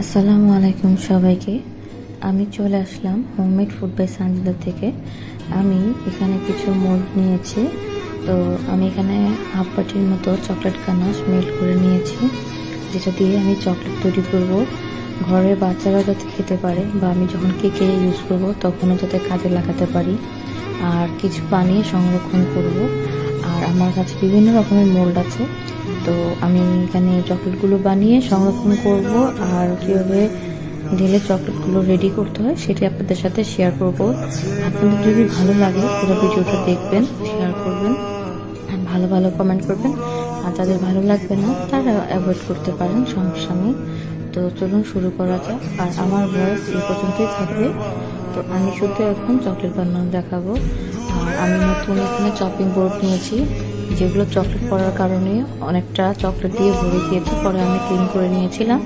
আসসালামু আলাইকুম সবাইকে। আমি চলে আসলাম হোমমেড ফুড বাই সানজিদা থেকে। আমি এখানে কিছু মোল্ড নিয়েছি। তো আমি এখানে হাফ বাটির মতো চকলেট গানাশ মেল্ট করে নিয়েছি, যেটা দিয়ে আমি চকলেট তৈরি করব। ঘরে বাচ্চারা যাতে খেতে পারে বা আমি যখন কেকে ইউজ করব তখনও যাতে কাজে লাগাতে পারি। আর কিছু বানিয়ে সংরক্ষণ করব। আর আমার কাছে বিভিন্ন রকমের মোল্ড আছে, তো আমি এখানে চকলেটগুলো বানিয়ে সংরক্ষণ করব। আর কীভাবে ঢেলে চকলেটগুলো রেডি করতে হয় সেটি আপনাদের সাথে শেয়ার করব। আপনাদের যদি ভালো লাগে পুরো ভিডিওটা দেখবেন, শেয়ার করবেন, ভালো ভালো কমেন্ট করবেন। আর যাদের ভালো লাগবে না তারা অ্যাভয়েড করতে পারেন, সমস্যা নেই। তো চলুন শুরু করা যাক। আর আমার ভয়েস এই পর্যন্তই থাকবে। তো আমি শুধু এখন চকলেট বানানো দেখাবো। আর আমি নতুন এখানে চপিং বোর্ড নিয়েছি, যেগুলো চকলেট পড়ার কারণে অনেকটা চকলেট দিয়ে ভরে গিয়েছে, পরে আমি ক্লিন করে নিয়েছিলাম।